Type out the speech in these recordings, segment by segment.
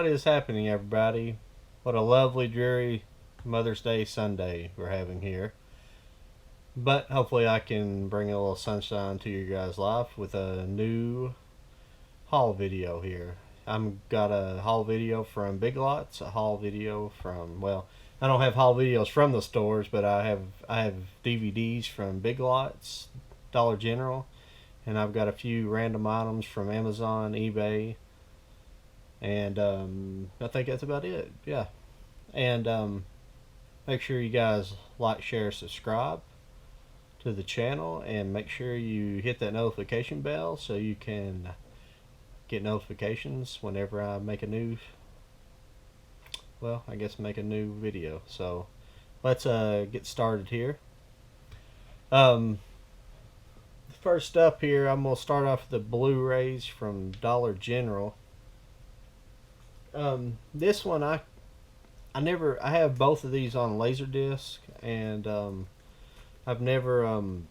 What is happening, everybody? What a lovely, dreary Mother's Day Sunday we're having here. But hopefully, I can bring a little sunshine to your guys' life with a new haul video here. I'm got a haul video from Big Lots, a haul video from, well, I don't have haul videos from the stores, but I have DVDs from Big Lots, Dollar General, and I've got a few random items from Amazon, eBay, and I think that's about it. Yeah, and make sure you guys like, share, subscribe to the channel, and make sure you hit that notification bell so you can get notifications whenever I make a new, well, I guess make a new video. So let's get started here. First up here, I'm gonna start off with the Blu-rays from Dollar General. This one I have both of these on Laserdisc, and I've never owned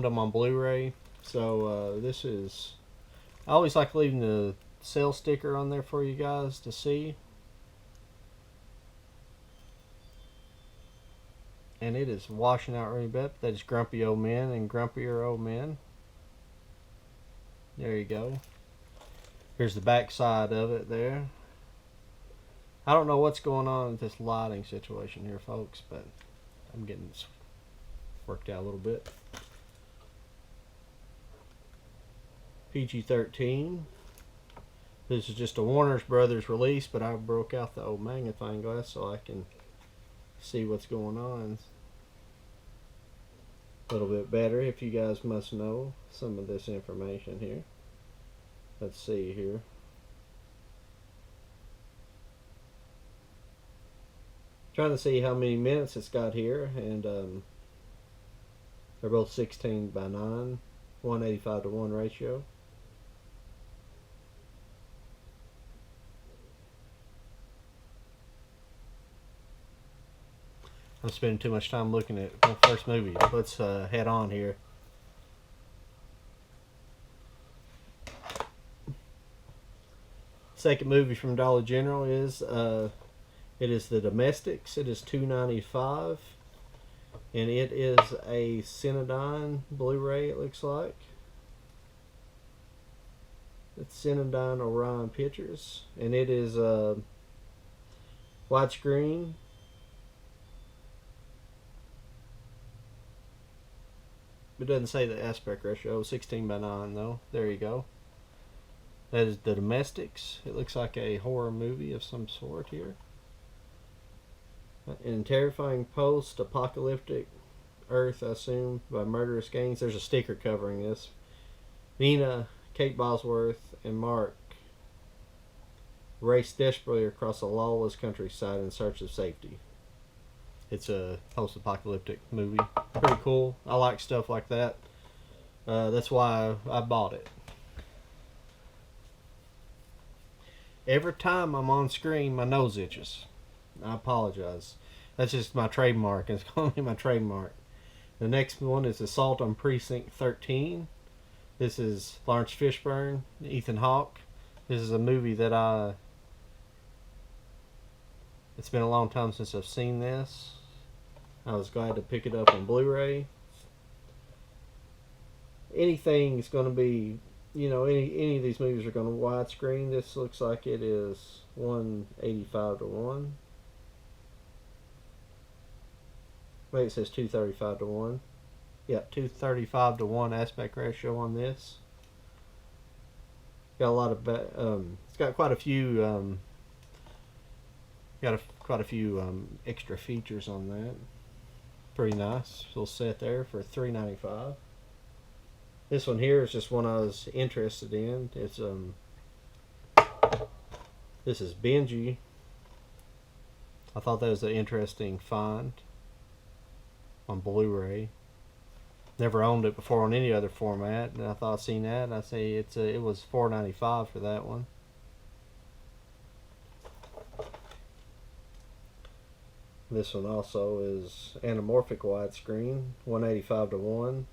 them on Blu-ray. So this is, I always like leaving the sale sticker on there for you guys to see. And it is washing out really bad. That is Grumpy Old Men and Grumpier Old Men. There you go. Here's the back side of it there. I don't know what's going on with this lighting situation here, folks, but I'm getting this worked out a little bit. PG-13. This is just a Warner Brothers release, but I broke out the old magnifying glass so I can see what's going on a little bit better, if you guys must know some of this information here. Let's see here. Trying to see how many minutes it's got here, and they're both 16:9, 185:1 ratio. I'm spending too much time looking at my first movie. Let's head on here. Second movie from Dollar General is it is The Domestics. It is $2.95, and it is a Cinedyne Blu-ray. It looks like it's Cinedyne Orion Pictures, and it is widescreen. It doesn't say the aspect ratio. 16:9 though. There you go. That is The Domestics. It looks like a horror movie of some sort here. In terrifying post-apocalyptic Earth, I assume, by murderous gangs. There's a sticker covering this. Nina, Kate Bosworth, and Mark race desperately across a lawless countryside in search of safety. It's a post-apocalyptic movie. Pretty cool. I like stuff like that. That's why I bought it. Every time I'm on screen, my nose itches. I apologize. That's just my trademark. It's going to be my trademark. The next one is Assault on Precinct 13. This is Lawrence Fishburne, Ethan Hawke. This is a movie that it's been a long time since I've seen this. I was glad to pick it up on Blu-ray. Anything is going to be, any of these movies are going to widescreen. This looks like it is 185:1. Maybe it says 235:1. Yeah, 235:1 aspect ratio on this. Got a lot of it's got quite a few quite a few extra features on that. Pretty nice little set there for $3.95. This one here is just one I was interested in. It's this is Benji. I thought that was an interesting find on Blu-ray. Never owned it before on any other format, and I thought I'd seen that, and I say it was $4.95 for that one. This one also is anamorphic widescreen, 185:1.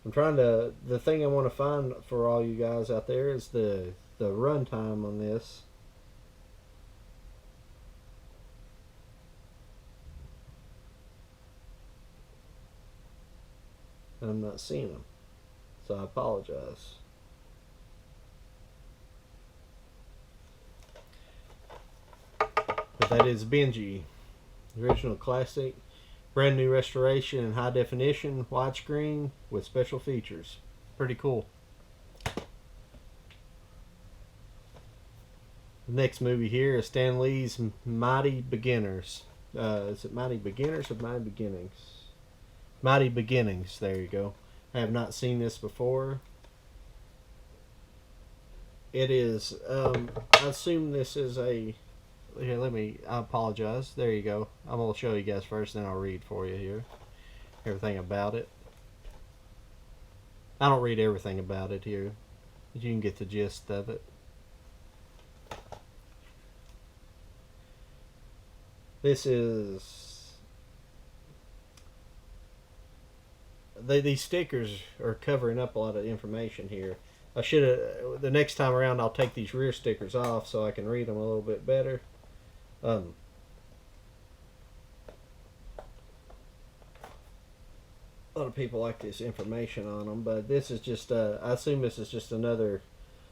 I'm trying to. The thing I want to find for all you guys out there is the runtime on this. And I'm not seeing them, so I apologize. But that is Benji, the original classic, brand new restoration in high definition, widescreen with special features. Pretty cool. The next movie here is Stan Lee's Mighty Beginners. Is it Mighty Beginners or Mighty Beginnings? Mighty Beginnings. There you go. I have not seen this before. It is. I assume this is a. Here, I apologize. There you go. I'm going to show you guys first, then I'll read for you here. Everything about it. I don't read everything about it here, but you can get the gist of it. This is. These stickers are covering up a lot of information here. I should have. The next time around, I'll take these rear stickers off so I can read them a little bit better. A lot of people like this information on them, but this is just. I assume this is just another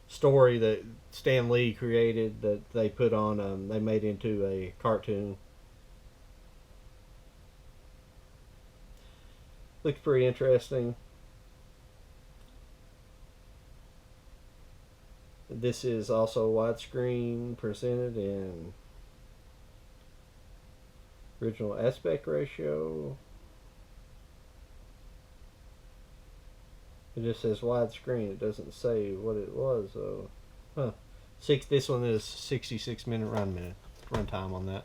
story that Stan Lee created that they put on. They made into a cartoon. Looks pretty interesting. This is also widescreen, presented in original aspect ratio. It just says widescreen. It doesn't say what it was though. Huh. This one is 66-minute run time on that.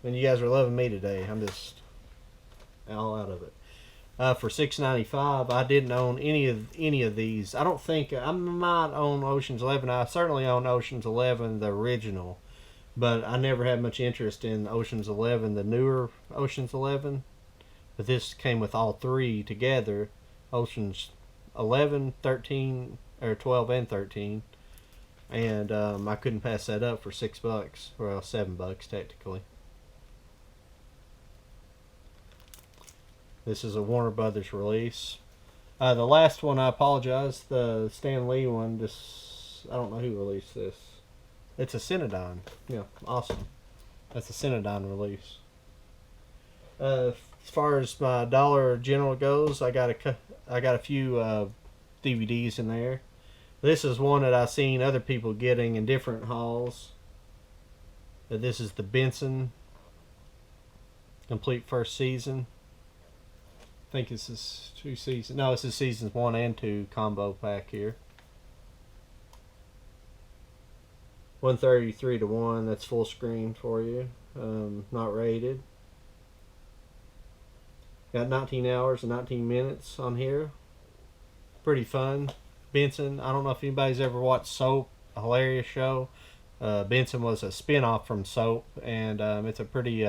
And you guys are loving me today. I'm just all out of it. For $6.95, I didn't own any of these. I don't think I might own Ocean's 11. I certainly own Ocean's 11, the original, but I never had much interest in Ocean's 11, the newer Ocean's 11. But this came with all three together: Ocean's 11, 13, or 12 and 13, and I couldn't pass that up for $6. Well, $7 technically. This is a Warner Brothers release. The last one, I apologize. The Stan Lee one, I don't know who released this. It's a Cinedyne. Yeah, awesome. That's a Cinedyne release. As far as my Dollar General goes, I got a few DVDs in there. This is one that I've seen other people getting in different hauls. This is the Benson complete first season. I think this is 2 seasons. No, this is seasons 1 and 2 combo pack here. 133:1. That's full screen for you. Not rated. Got 19 hours and 19 minutes on here. Pretty fun. Benson. I don't know if anybody's ever watched Soap. A hilarious show. Benson was a spin-off from Soap, and it's a pretty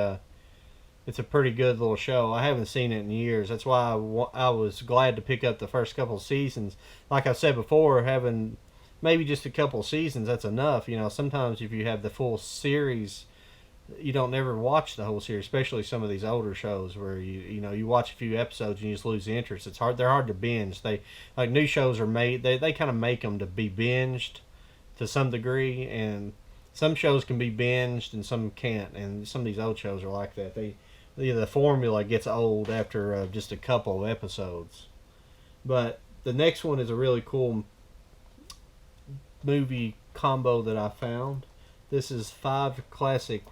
good little show. I haven't seen it in years. That's why I was glad to pick up the first couple of seasons. Like I said before, having maybe just a couple of seasons, that's enough. You know, sometimes if you have the full series, you don't never watch the whole series, especially some of these older shows where you watch a few episodes and you just lose the interest. It's hard. They're hard to binge. Like new shows are made. They kind of make them to be binged to some degree, and some shows can be binged and some can't. And some of these old shows are like that. The formula gets old after just a couple of episodes. But the next one is a really cool movie combo that I found. This is 5 classic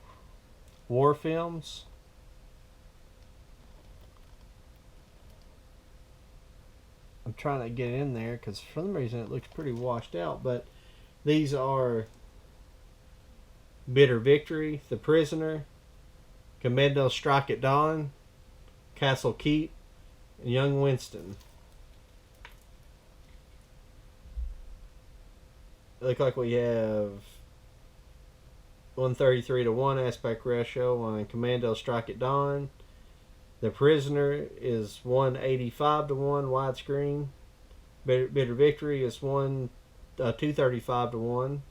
war films. I'm trying to get in there because for some reason it looks pretty washed out. But these are Bitter Victory, The Prisoner, Commando Strike at Dawn, Castle Keep, and Young Winston. It looks like we have 133:1 aspect ratio on Commando Strike at Dawn, The Prisoner is 185 to 1 widescreen. Bitter Victory is 235 to 1.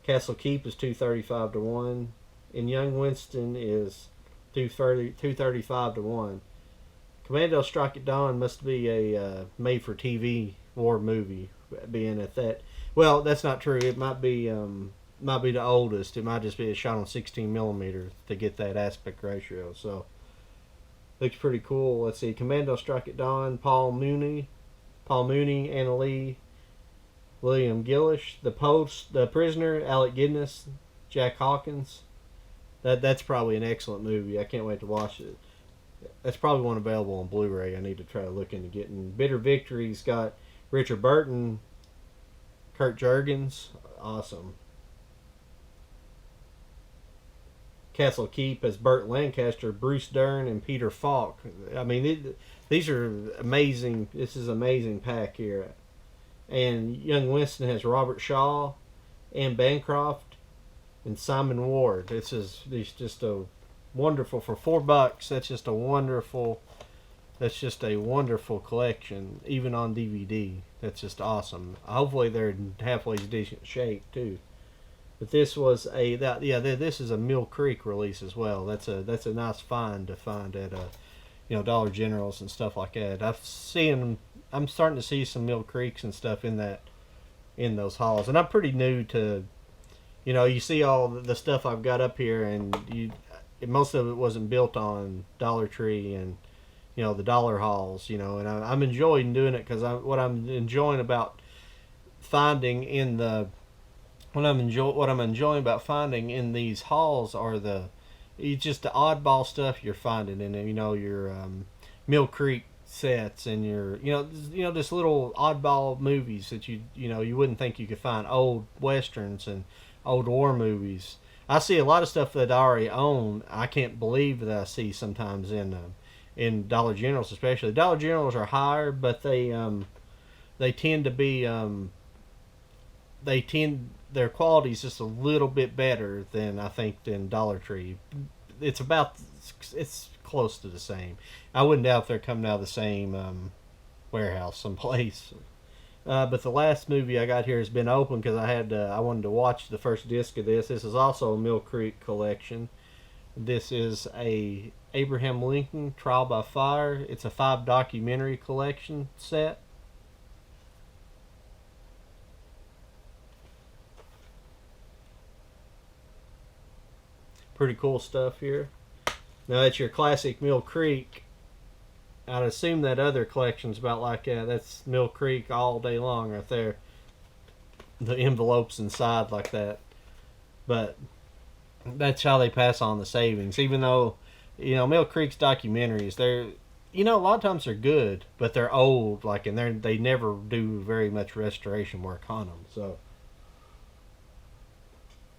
Castle Keep is 235 to 1. And Young Winston is 235 to 1. Commando Strike at Dawn must be a made for TV war movie, being at that. Well, that's not true. It might be the oldest. It might just be a shot on 16 millimeter to get that aspect ratio. So looks pretty cool. Let's see. Commando Strike at Dawn. Paul Mooney, Anna Lee, William Gillish. The Prisoner, Alec Guinness, Jack Hawkins. That's probably an excellent movie. I can't wait to watch it. That's probably one available on Blu-ray. I need to try to look into getting. Bitter Victory's got Richard Burton, Kurt Jurgens. Awesome. Castle Keep as Burt Lancaster, Bruce Dern, and Peter Falk. I mean, these are amazing. This is an amazing pack here. And Young Winston has Robert Shaw, Anne Bancroft, and Simon Ward. This is just a wonderful, for $4. That's just a wonderful collection, even on DVD. That's just awesome. Hopefully they're in halfway decent shape too. But this was this is a Mill Creek release as well. That's a nice find to find at Dollar Generals and stuff like that. I'm starting to see some Mill Creeks and stuff in those hauls, and I'm pretty new to, you see all the stuff I've got up here, and most of it wasn't built on Dollar Tree and the dollar hauls, and I'm enjoying doing it because what I'm enjoying about finding in the what I'm enjoying about finding in these hauls are just the oddball stuff you're finding in your Mill Creek sets and your just little oddball movies that you wouldn't think you could find, old westerns and old war movies. I see a lot of stuff that I already own. I can't believe that I see sometimes in Dollar Generals, especially. Dollar Generals are higher, but they tend to be their quality is just a little bit better than I think than Dollar Tree. It's close to the same. I wouldn't doubt if they're coming out of the same warehouse someplace. But the last movie I got here has been open because I wanted to watch the first disc of this. This is also a Mill Creek collection. This is a Abraham Lincoln Trial by Fire. It's a 5 documentary collection set. Pretty cool stuff here. Now that's your classic Mill Creek. I'd assume that other collection's about like that. That's Mill Creek all day long right there. The envelopes inside like that. But that's how they pass on the savings. Even though, Mill Creek's documentaries, they're, a lot of times they're good, but they're old, and they never do very much restoration work on them. So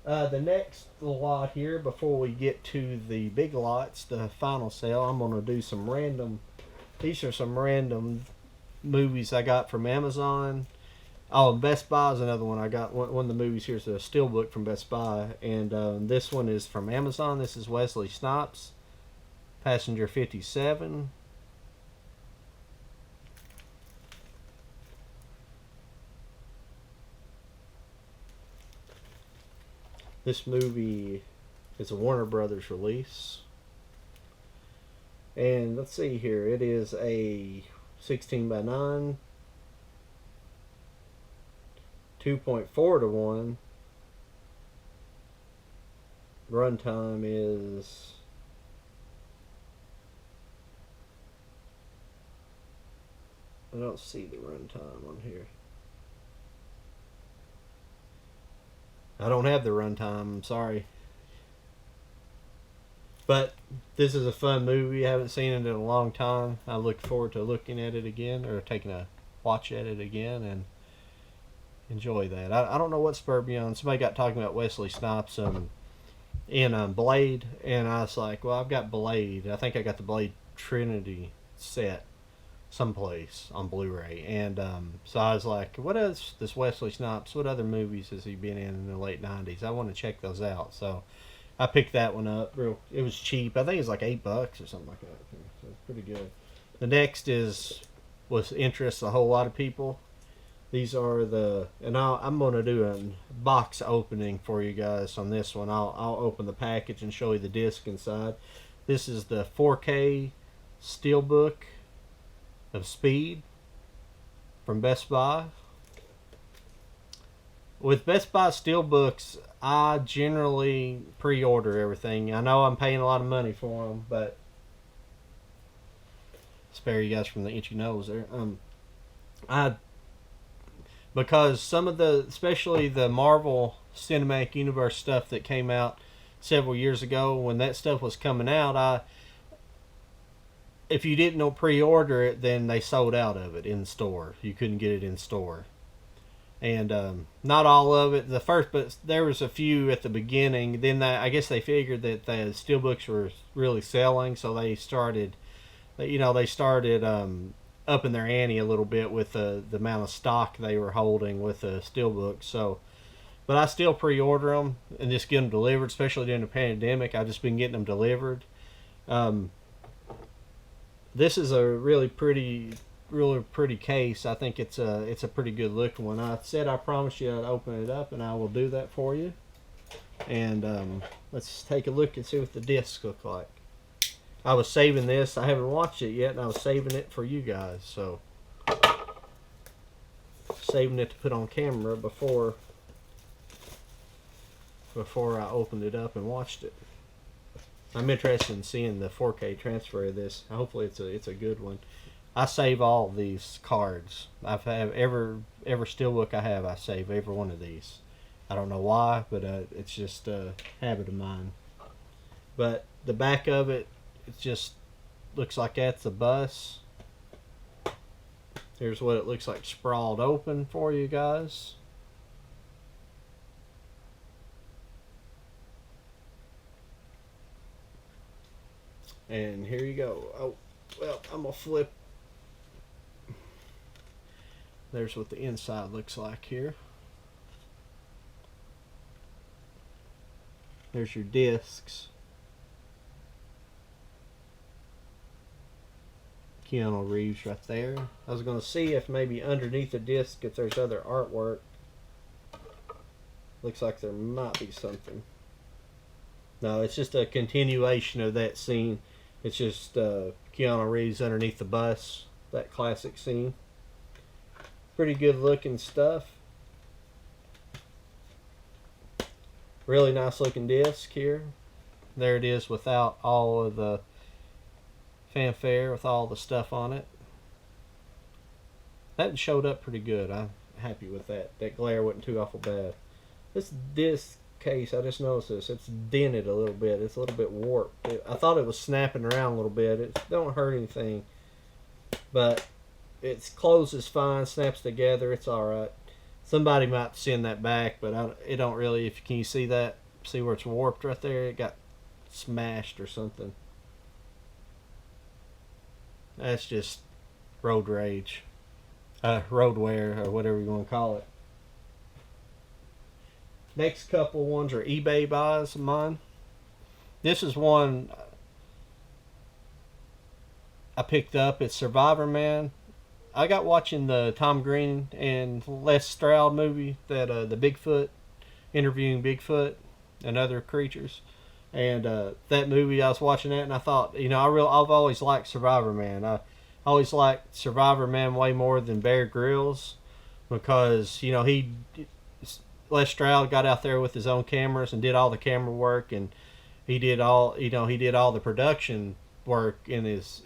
the next lot here, before we get to the big lots, the final sale, I'm going to do some random. These are some random movies I got from Amazon. Oh, Best Buy is another one. I got one of the movies here is a steelbook from Best Buy, and this one is from Amazon. This is Wesley Snipes, Passenger 57. This movie is a Warner Brothers release. And let's see here. It is a 16 by 9, 2.4 to 1. Runtime is I don't see the runtime on here. I don't have the runtime, I'm sorry. But this is a fun movie. I haven't seen it in a long time. I look forward to looking at it again, or taking a watch at it again, and enjoy that. I don't know what spurred me on. Somebody got talking about Wesley Snipes in Blade, and I was like, well, I've got Blade. I think I got the Blade Trinity set someplace on Blu-ray, and so I was like, what is this Wesley Snipes? What other movies has he been in the late 90s? I want to check those out. So I picked that one up. It was cheap. I think it was like $8 or something like that. So it's pretty good. The next is what interests a whole lot of people. These are I'm going to do a box opening for you guys on this one. I'll open the package and show you the disc inside. This is the 4K Steelbook of Speed from Best Buy. With Best Buy Steelbooks, I generally pre-order everything. I know I'm paying a lot of money for them, but spare you guys from the itchy nose there. Because some of especially the Marvel Cinematic Universe stuff that came out several years ago, when that stuff was coming out, if you didn't pre-order it, then they sold out of it in store. You couldn't get it in store. And not all of it, but there was a few at the beginning. Then I guess they figured that the steelbooks were really selling, so they started upping their ante a little bit with the amount of stock they were holding with the steelbooks. So, but I still pre-order them and just get them delivered, especially during the pandemic. I've just been getting them delivered. This is a really pretty case. I think it's a pretty good looking one. I said I promised you I'd open it up, and I will do that for you. And let's take a look and see what the discs look like. I was saving this. I haven't watched it yet, and I was saving it for you guys. So saving it to put on camera before I opened it up and watched it. I'm interested in seeing the 4K transfer of this. Hopefully it's a good one. I save all these cards. I've had every steelbook I have. I save every one of these. I don't know why, but it's just a habit of mine. But the back of it just looks like that's a bus. Here's what it looks like sprawled open for you guys. And here you go. Oh, well, I'm gonna flip. There's what the inside looks like here. There's your discs. Keanu Reeves right there. I was going to see if maybe underneath the disc if there's other artwork. Looks like there might be something. No, it's just a continuation of that scene. It's just Keanu Reeves underneath the bus. That classic scene. Pretty good looking stuff. Really nice looking disc here. There it is without all of the fanfare, with all the stuff on it. That showed up pretty good. I'm happy with that. That glare wasn't too awful bad. This disc case, I just noticed this. It's dented a little bit. It's a little bit warped. I thought it was snapping around a little bit. It don't hurt anything. But it closes fine, snaps together. It's alright. Somebody might send that back, but it don't really. Can you see that? See where it's warped right there? It got smashed or something. That's just road rage. Road wear, or whatever you want to call it. Next couple ones are eBay buys of mine. This is one I picked up. It's Survivor Man. I got watching the Tom Green and Les Stroud movie, that the Bigfoot, interviewing Bigfoot and other creatures. And that movie, I was watching that, and I thought, I've always liked Survivor Man. I always liked Survivor Man way more than Bear Grylls, because Les Stroud got out there with his own cameras and did all the camera work, and he did all the production work in his,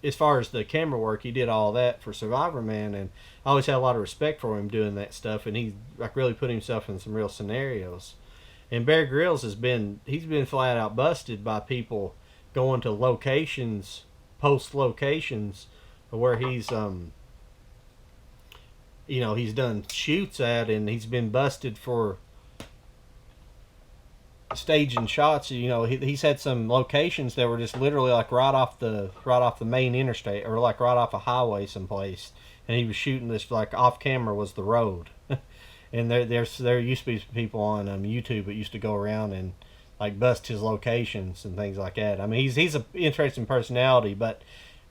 as far as the camera work, he did all that for Survivor Man, and I always had a lot of respect for him doing that stuff, and he really put himself in some real scenarios. And Bear Grylls he's been flat out busted by people going to locations, post locations, where he's he's done shoots at, and he's been busted for staging shots. He's had some locations that were just literally like right off the main interstate, or like right off a highway someplace, and he was shooting this, like off camera was the road. And there used to be people on YouTube that used to go around and like bust his locations and things like that. I mean, he's an interesting personality, but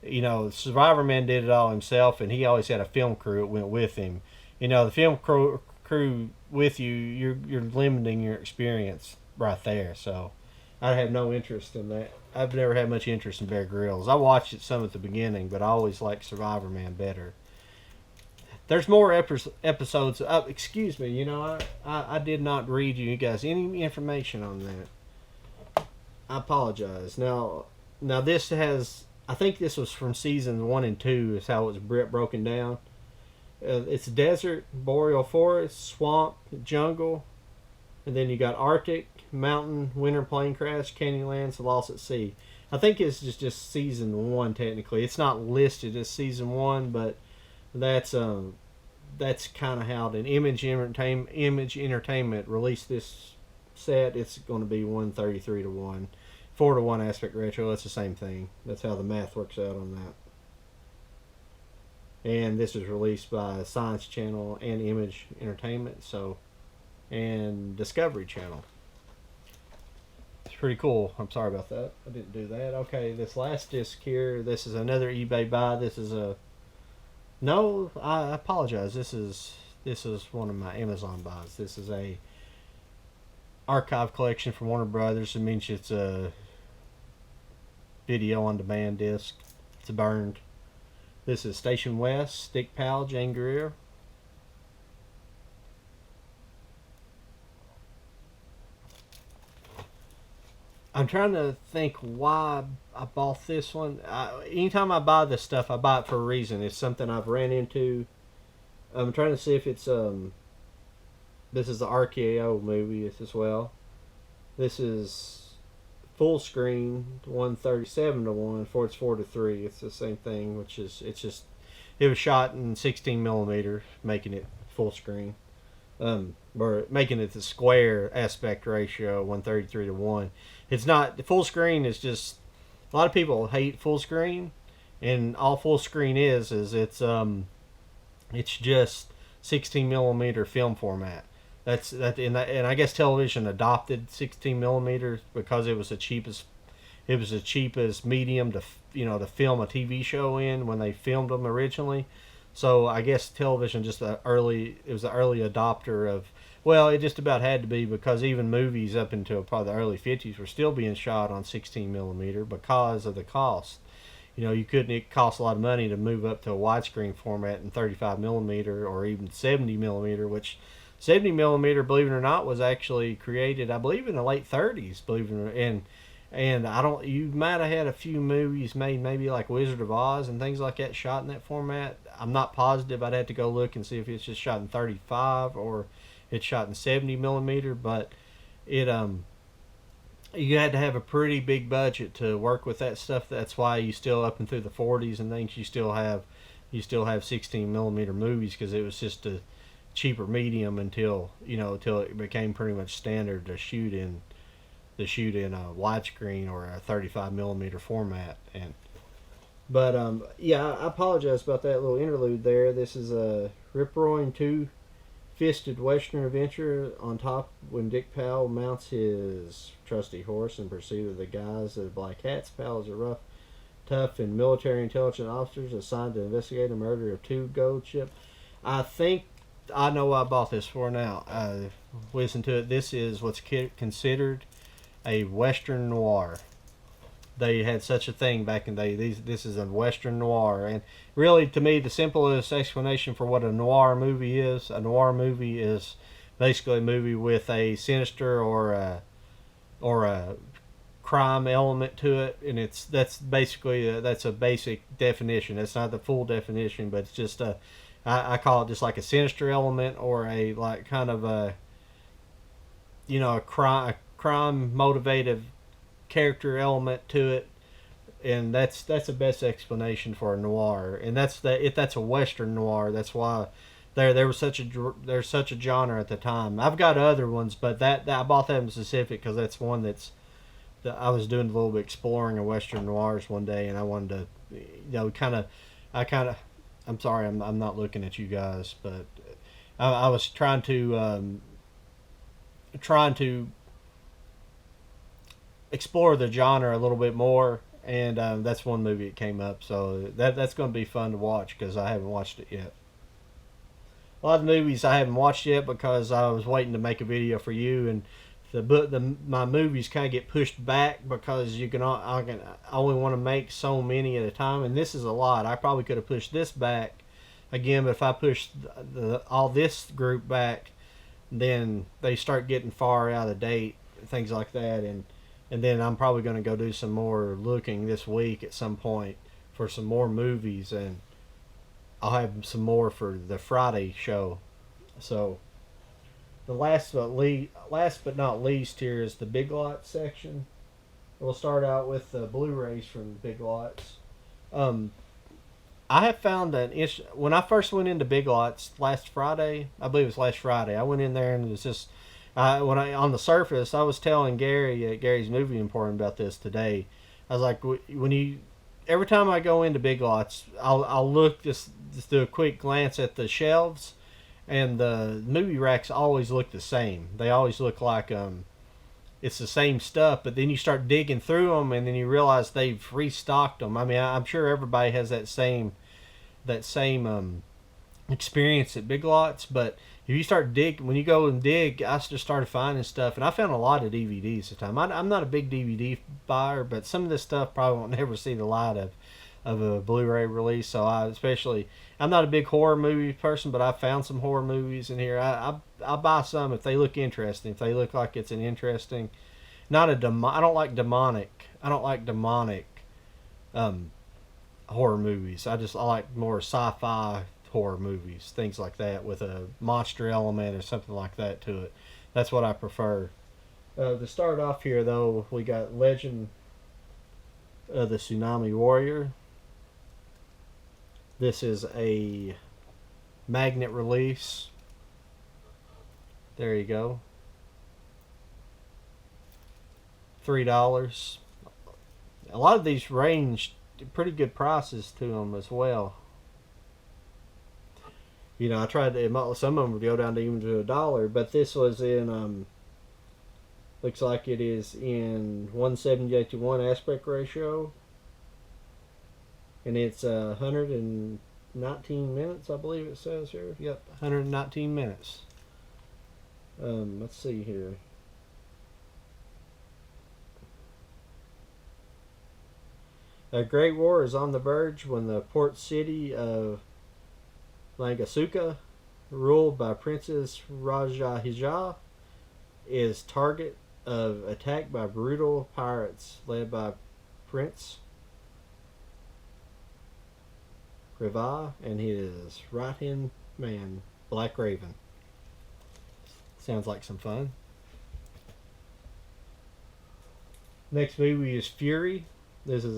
Survivor Man did it all himself, and he always had a film crew that went with him. The film crew with you, you're limiting your experience right there. So I have no interest in that. I've never had much interest in Bear Grylls. I watched it some at the beginning, but I always liked Survivor Man better. There's more episodes. Excuse me. I did not read you guys any information on that. I apologize. Now this has. I think this was from season 1 and 2. Is how it was broken down. It's desert, boreal forest, swamp, jungle, and then you got Arctic, mountain, winter plane crash, Canyonlands, Lost at Sea. I think it's just season 1 technically. It's not listed as season 1, but that's kind of how the Image Entertainment released this set. It's going to be 133 to 1, 4 to 1 aspect ratio. That's the same thing. That's how the math works out on that. And this is released by Science Channel and Image Entertainment, and Discovery Channel. It's pretty cool. I'm sorry about that. I didn't do that. Okay, this last disc here. This is another eBay buy. This is a. No, I apologize. This is one of my Amazon buys. This is a archive collection from Warner Brothers. It means it's a video on demand disc. It's burned. This is Station West, Stick Pal, Jane Greer. I'm trying to think why I bought this one. Anytime I buy this stuff, I buy it for a reason. It's something I've ran into. I'm trying to see if it's this is the RKO movie as well. This is full screen, 137 to 1, 4 to 3. It's the same thing, which is it was shot in 16 millimeter, making it full screen. Or making it the square aspect ratio, 133 to 1. It's not the full screen. Is just a lot of people hate full screen, and all full screen is it's just 16 millimeter film format. And I guess television adopted 16 millimeters because it was the cheapest medium to film a TV show in when they filmed them originally. So I guess television was the early adopter of. Well, it just about had to be, because even movies up until probably the early 50s were still being shot on 16 millimeter because of the cost. It cost a lot of money to move up to a widescreen format in 35 millimeter or even 70 millimeter, which 70 millimeter, believe it or not, was actually created, I believe, in the late 30s. Believe it or not, and I don't. You might have had a few movies made, maybe like Wizard of Oz and things like that, shot in that format. I'm not positive. I'd have to go look and see if it's just shot in 35 or it's shot in 70 millimeter. But it you had to have a pretty big budget to work with that stuff. That's why you still, up and through the 40s and things, you still have 16 millimeter movies, because it was just a cheaper medium until it became pretty much standard to shoot in a widescreen or a 35 millimeter format. But I apologize about that little interlude there. This is a rip-roaring two-fisted western adventure on top when Dick Powell mounts his trusty horse in pursuit of the guys of the Black Hats. Powell is a rough, tough, and military intelligence officers assigned to investigate the murder of 2 gold ships. I think I know what I bought this for now. Listen to it. This is what's considered a Western noir. They had such a thing back in the day. This is a Western noir. And really, to me, the simplest explanation for what a noir movie is, a noir movie is basically a movie with a sinister or a crime element to it. And that's basically that's a basic definition. That's not the full definition, but it's just I call it just like a sinister element, or a like kind of a crime motivated character element to it, and that's the best explanation for a noir. And that's a Western noir. That's why there's such a genre at the time. I've got other ones, but that I bought that in specific because that's one that I was doing a little bit exploring of Western noirs one day, and I wanted to I'm sorry, I'm not looking at you guys, but I was trying to explore the genre a little bit more, and that's one movie that came up. So that's going to be fun to watch because I haven't watched it yet. A lot of movies I haven't watched yet because I was waiting to make a video for you, and my movies kind of get pushed back because I only want to make so many at a time, and this is a lot. I probably could have pushed this back again, but if I push all this group back, then they start getting far out of date, things like that, and then I'm probably going to go do some more looking this week at some point for some more movies, and I'll have some more for the Friday show. So the last but not least here is the Big Lots section. We'll start out with the Blu-rays from Big Lots. I have found that when I first went into Big Lots last Friday, I believe it was last Friday, I went in there and it was just on the surface, I was telling Gary at Gary's Movie Emporium about this today. I was like, every time I go into Big Lots, I'll look just do a quick glance at the shelves, and the movie racks always look the same. They always look like it's the same stuff, but then you start digging through them, and then you realize they've restocked them. I mean, I'm sure everybody has that same experience at Big Lots, but if you start when you go and dig, I just started finding stuff, and I found a lot of DVDs at the time. I'm not a big DVD buyer, but some of this stuff probably won't never see the light of a Blu-ray release. So I'm not a big horror movie person, but I found some horror movies in here. I buy some if they look interesting, if they look like it's an interesting, not a I don't like demonic. I don't like demonic horror movies. I like more sci-fi horror movies, things like that with a monster element or something like that to it. That's what I prefer. To start off here, though, we got Legend of the Tsunami Warrior. This is a magnet release. There you go. $3. A lot of these range pretty good prices to them as well. You know, I tried to, some of them would go down to even to $1, but this was in, looks like it is in 178:1 aspect ratio. And it's 119 minutes, I believe it says here. Yep, 119 minutes. Let's see here. A great war is on the verge when the port city of Langasuka, ruled by Princess Rajahija, is target of attack by brutal pirates led by Prince Riva and his right-hand man, Black Raven. Sounds like some fun. Next movie is Fury. This is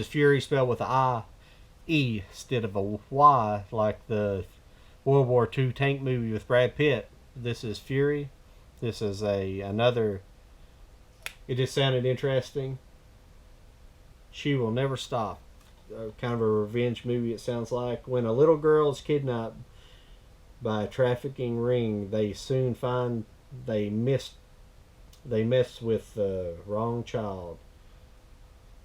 Fury spelled with an I-E instead of a Y, like the World War II tank movie with Brad Pitt. This is Fury. This is another. It just sounded interesting. She Will Never Stop. Kind of a revenge movie, it sounds like. When a little girl is kidnapped by a trafficking ring, they soon find they mess with the wrong child.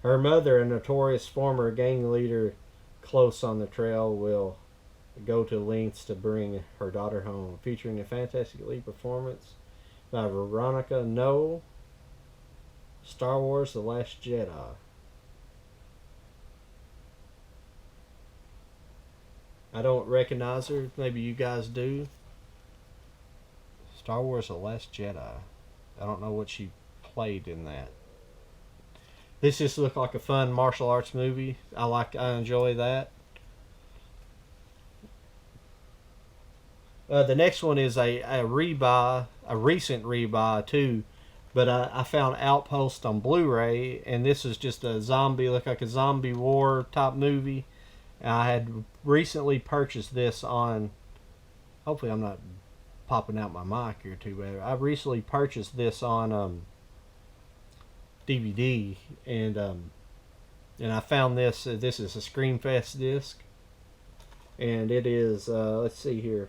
Her mother, a notorious former gang leader close on the trail, will go to lengths to bring her daughter home. Featuring a fantastic lead performance by Veronica Noel. Star Wars The Last Jedi. I don't recognize her. Maybe you guys do. Star Wars The Last Jedi. I don't know what she played in that. This just looked like a fun martial arts movie. I enjoy that. The next one is a recent rebuy too, but I found Outpost on Blu-ray, and this is just look like a zombie war type movie. I had recently purchased this on. Hopefully, I'm not popping out my mic here too bad. I recently purchased this on DVD, and I found this. This is a Screamfest disc, and it is. Let's see here.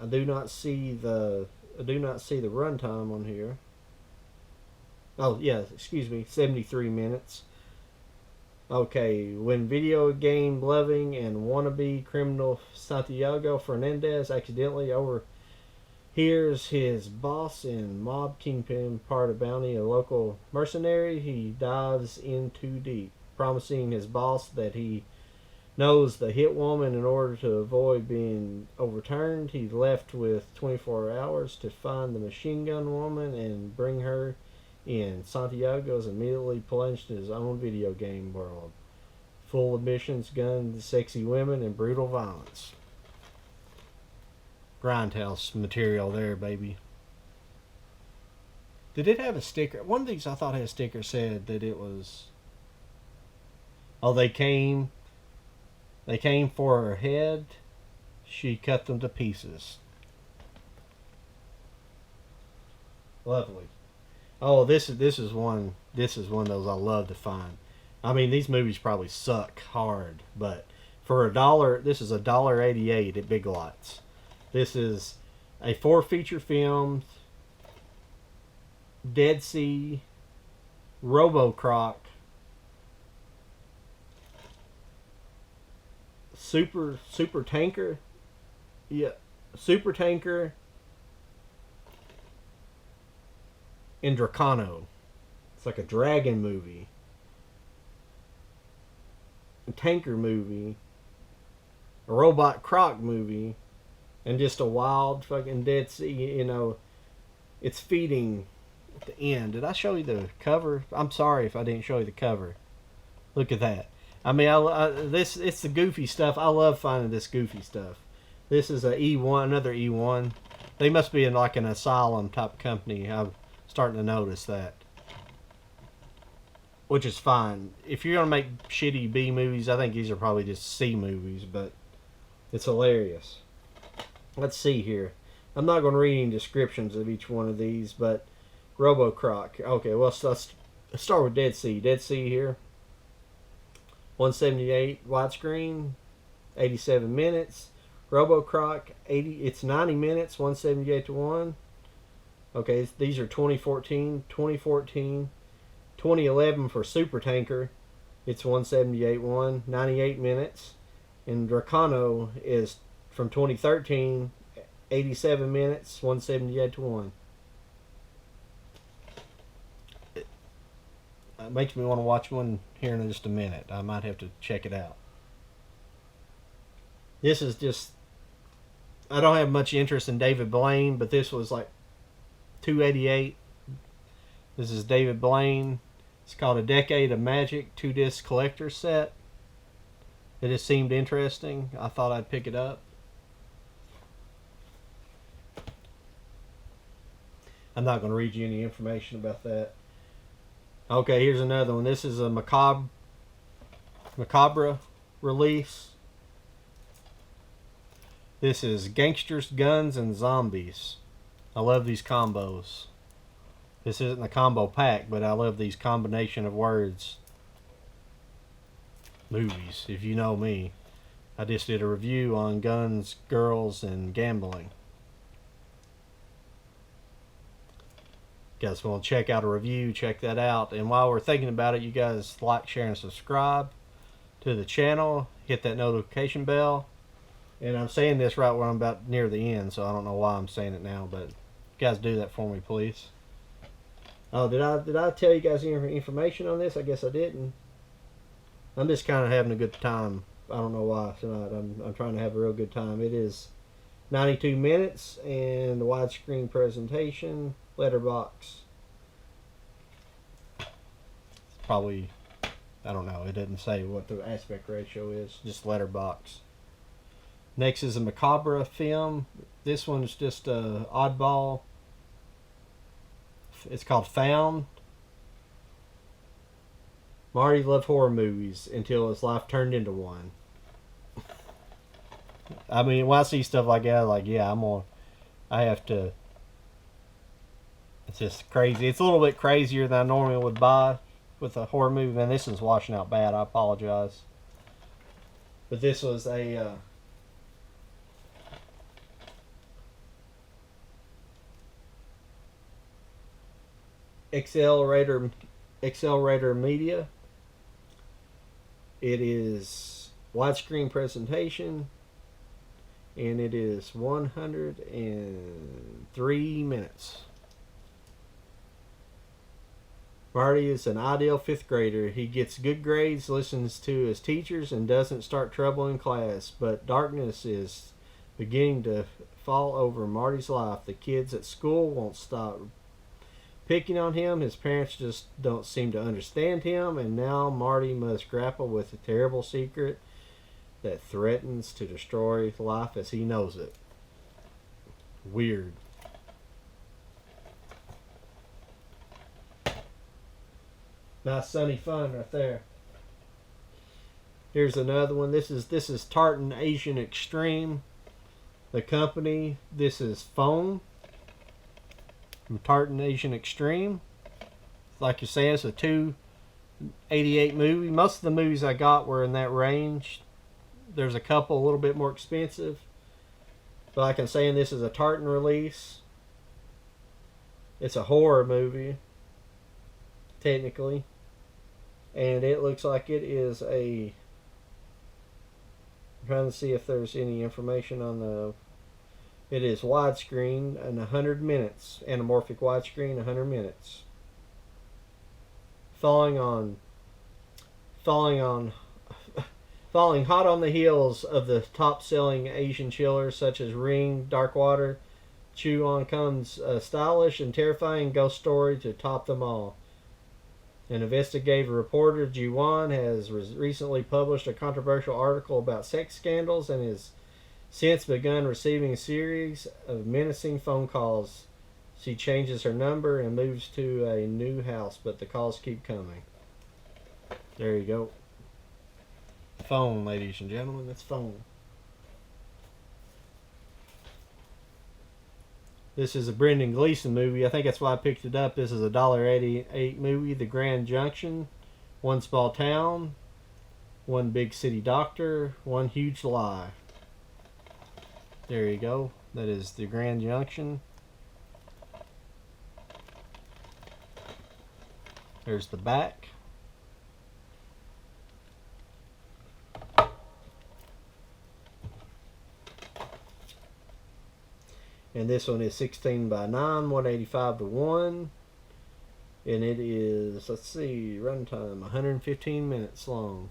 I do not see the runtime on here. Oh yeah, excuse me, 73 minutes. Okay, when video game loving and wannabe criminal Santiago Fernandez accidentally overhears his boss and mob kingpin part of bounty a local mercenary, he dives in too deep, promising his boss that he knows the hit woman. In order to avoid being overturned, he's left with 24 hours to find the machine gun woman and bring her in. Santiago is immediately plunged in his own video game world, full of missions, guns, sexy women, and brutal violence. Grindhouse material there, baby. Did it have a sticker? One of these I thought had a sticker said that it was... Oh, they came for her head. She cut them to pieces. Lovely. Oh, this is one of those I love to find. I mean, these movies probably suck hard, but for $1, this is $1.88 at Big Lots. This is a 4-feature film. Dead Sea, RoboCroc, Super Tanker, yeah, Super Tanker, and Dracano. It's like a dragon movie, a tanker movie, a robot croc movie, and just a wild fucking Dead Sea. You know, it's feeding at the end. Did I show you the cover? I'm sorry if I didn't show you the cover. Look at that. I mean, it's the goofy stuff. I love finding this goofy stuff. This is a E1, another E1. They must be in like an asylum type company. I'm starting to notice that, which is fine. If you're gonna make shitty B movies, I think these are probably just C movies, but it's hilarious. Let's see here. I'm not going to read any descriptions of each one of these, but RoboCroc. Okay, well, let's start with Dead Sea. Dead Sea here. 178 widescreen, 87 minutes. RoboCroc, it's 90 minutes, 178 to 1. Okay, these are 2014, 2014, 2011 for Super Tanker. It's 178 98 minutes. And Dracano is from 2013, 87 minutes, 178 to 1. It makes me want to watch one here in just a minute. I might have to check it out. This is just... I don't have much interest in David Blaine, but this was like $288. This is David Blaine. It's called A Decade of Magic 2-disc collector set. It just seemed interesting. I thought I'd pick it up. I'm not going to read you any information about that. Okay, here's another one. This is a macabre release. This is Gangsters, Guns, and Zombies. I love these combos. This isn't a combo pack, but I love these combination of words. Movies, if you know me. I just did a review on guns, girls, and gambling. Guys want to check out a review, check that out. And while we're thinking about it, you guys like, share, and subscribe to the channel. Hit that notification bell. And I'm saying this right when I'm about near the end, so I don't know why I'm saying it now, but you guys do that for me, please. Oh, did I tell you guys any information on this? I guess I didn't. I'm just kind of having a good time. I don't know why tonight. I'm trying to have a real good time. It is 92 minutes and the widescreen presentation. Letterbox. It's probably, I don't know, it doesn't say what the aspect ratio is, just letterbox. Next is a macabre film. This one's just a oddball. It's called Found. Marty loved horror movies until his life turned into one. I mean, when I see stuff like that, like, yeah, I have to. It's just crazy. It's a little bit crazier than I normally would buy with a horror movie. Man, this is washing out bad. I apologize. But this was a Accelerator Media. It is widescreen presentation, and it is 103 minutes. Marty is an ideal 5th grader. He gets good grades, listens to his teachers, and doesn't start trouble in class. But darkness is beginning to fall over Marty's life. The kids at school won't stop picking on him. His parents just don't seem to understand him. And now Marty must grapple with a terrible secret that threatens to destroy life as he knows it. Weird. Nice sunny fun right there. Here's another one. This is Tartan Asian Extreme. The company. This is Phone from Tartan Asian Extreme. Like you say, it's a 288 movie. Most of the movies I got were in that range. There's a couple a little bit more expensive, but like I'm saying, this is a Tartan release. It's a horror movie, technically, and it looks like it is a. I'm trying to see if there's any information on the. It is widescreen and 100 minutes, anamorphic widescreen, 100 minutes. Falling hot on the heels of the top-selling Asian chillers such as Ring, Dark Water, Chew On comes a stylish and terrifying ghost story to top them all. An investigative reporter, Ji-won, has recently published a controversial article about sex scandals and has since begun receiving a series of menacing phone calls. She changes her number and moves to a new house, but the calls keep coming. There you go. Phone, ladies and gentlemen, that's Phone. This is a Brendan Gleeson movie. I think that's why I picked it up. This is a $1.88 movie, The Grand Junction. One small town, one big city doctor, one huge lie. There you go. That is The Grand Junction. There's the back. And this one is 16 by 9, 185 to 1. And it is, let's see, runtime 115 minutes long.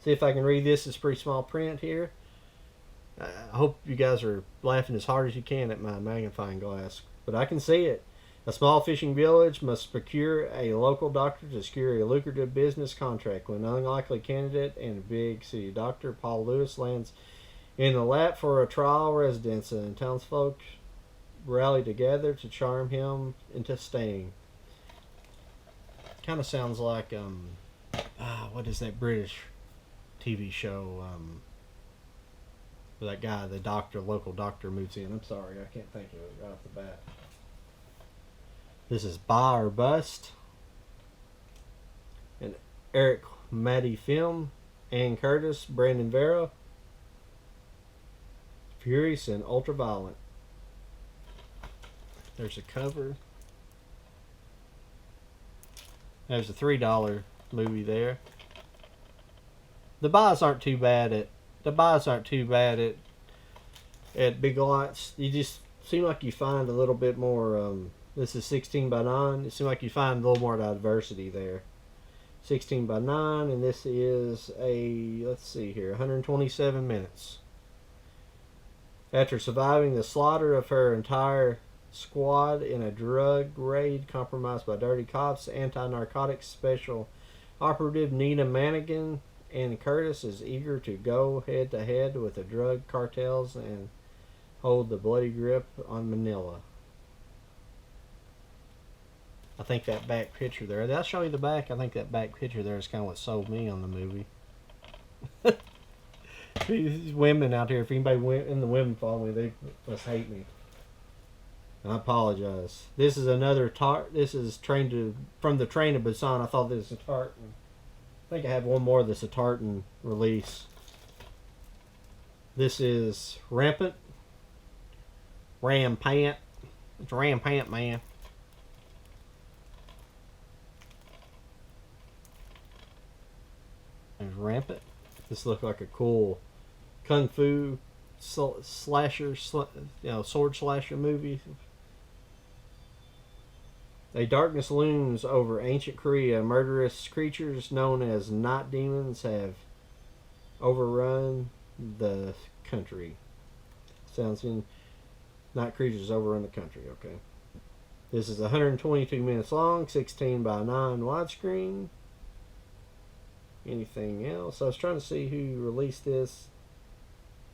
See if I can read this. It's pretty small print here. I hope you guys are laughing as hard as you can at my magnifying glass, but I can see it. A small fishing village must procure a local doctor to secure a lucrative business contract. When an unlikely candidate and a big city doctor, Paul Lewis, lands in the lap for a trial residence, and townsfolk rally together to charm him into staying. Kind of sounds like what is that British TV show? That guy, the doctor, local doctor, moves in. I'm sorry, I can't think of it right off the bat. This is Buy or Bust. An Eric Maddie film. Ann Curtis, Brandon Vera. Furious and Ultraviolet. There's a cover. There's a $3 movie there. The buys aren't too bad at biglots. You just seem like you find a little bit more. This is 16 by 9. It seems like you find a little more diversity there. 16 by 9, and this is a, let's see here, 127 minutes. After surviving the slaughter of her entire squad in a drug raid compromised by dirty cops, anti-narcotics special operative Nina Manigan and Curtis is eager to go head to head with the drug cartels and hold the bloody grip on Manila. I think that back picture there, did I show you the back? I think that back picture there is kind of what sold me on the movie. These women out here, if anybody in the women follow me, they must hate me. And I apologize. This is another this is from the Train to Busan. I thought this was a Tartan. I think I have one more that's a Tartan release. This is Rampant. Rampant. It's Rampant, man. There's Rampant. This looked like a cool kung fu slasher, sword slasher movie. A darkness looms over ancient Korea. Murderous creatures known as night demons have overrun the country. Sounds in night creatures overrun the country. Okay. This is 122 minutes long, 16 by 9 widescreen. Anything else? I was trying to see who released this.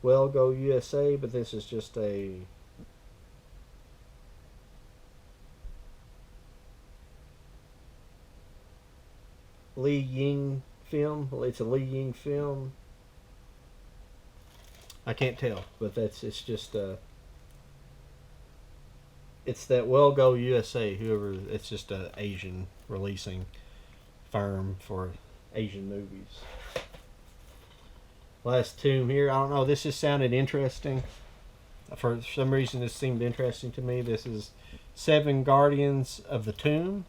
Well, Go USA, but this is just a Lee Ying film. It's a Lee Ying film. I can't tell, but it's just it's that Well Go USA. Whoever, it's just a Asian releasing firm for Asian movies. Last tomb here. I don't know. This just sounded interesting. For some reason, this seemed interesting to me. This is 7 Guardians of the Tomb.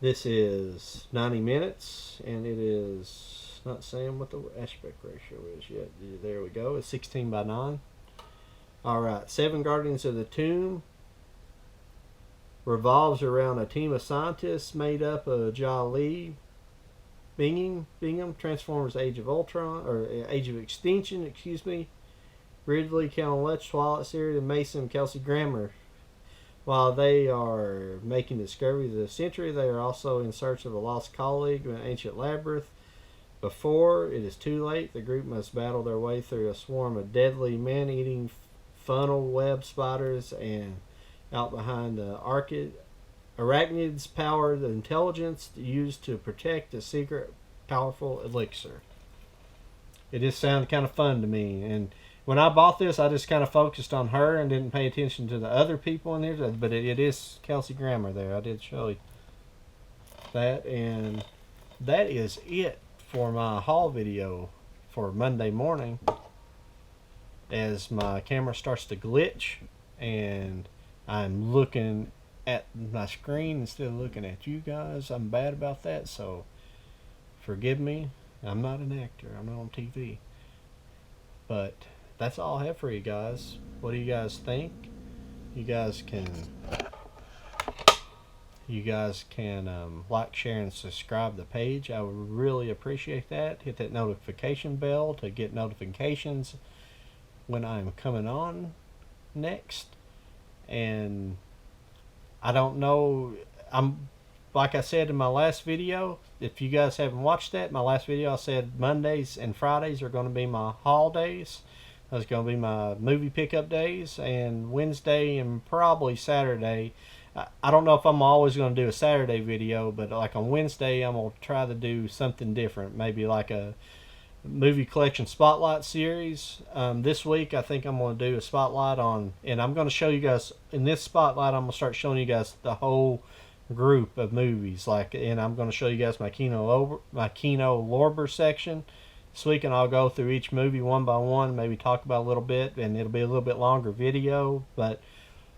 This is 90 minutes, and it is not saying what the aspect ratio is yet. There we go. It's 16 by 9. Alright, 7 Guardians of the Tomb revolves around a team of scientists made up of Ja Lee, Bingham, Transformers Age of Ultron, or Age of Extinction, excuse me, Ridley, Cal Lutz, Twilight Series, and Mason Kelsey Grammer. While they are making discoveries of the century, they are also in search of a lost colleague in an ancient labyrinth. Before it is too late, the group must battle their way through a swarm of deadly man-eating funnel web spiders, and out behind the arachnids power the intelligence used to protect a secret powerful elixir. It just sounded kind of fun to me, and when I bought this, I just kind of focused on her and didn't pay attention to the other people in there. But it is Kelsey Grammer there. I did show you that, and that is it for my haul video for Monday morning. As my camera starts to glitch and I'm looking at my screen instead of looking at you guys, I'm bad about that, so forgive me. I'm not an actor. I'm not on TV. But that's all I have for you guys. What do you guys think? You guys can like, share, and subscribe to the page. I would really appreciate that. Hit that notification bell to get notifications when I'm coming on next. And I don't know, like I said in my last video, if you guys haven't watched that, my last video I said Mondays and Fridays are going to be my haul days. That's going to be my movie pickup days, and Wednesday and probably Saturday. I don't know if I'm always going to do a Saturday video, but like on Wednesday I'm going to try to do something different, maybe like a movie collection spotlight series. This week I think I'm going to do a spotlight on, and I'm going to show you guys in this spotlight, I'm going to start showing you guys the whole group of movies, like, and I'm going to show you guys my Kino Lorber section this week, and I'll go through each movie one by one, maybe talk about a little bit, and it'll be a little bit longer video, but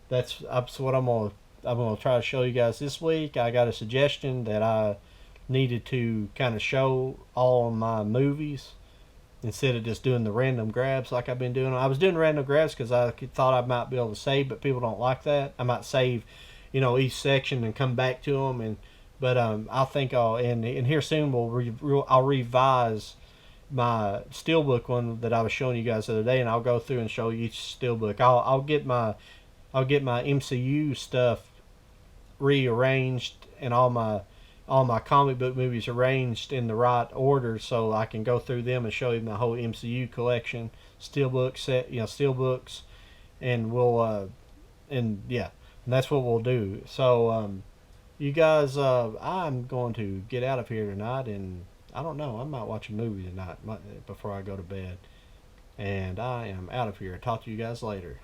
that's what I'm going to try to show you guys this week. I got a suggestion that I needed to kind of show all of my movies instead of just doing the random grabs like I've been doing. I was doing random grabs because I thought I might be able to save, but people don't like that. I might save, each section and come back to them, but I think and here soon I'll revise my steelbook one that I was showing you guys the other day, and I'll go through and show you each steelbook. I'll get my MCU stuff rearranged and all my comic book movies arranged in the right order, so I can go through them and show you my whole MCU collection, steelbook set, steelbooks, and we'll and that's what we'll do. So you guys, I'm going to get out of here tonight, and I don't know, I might watch a movie tonight before I go to bed, and I am out of here. Talk to you guys later.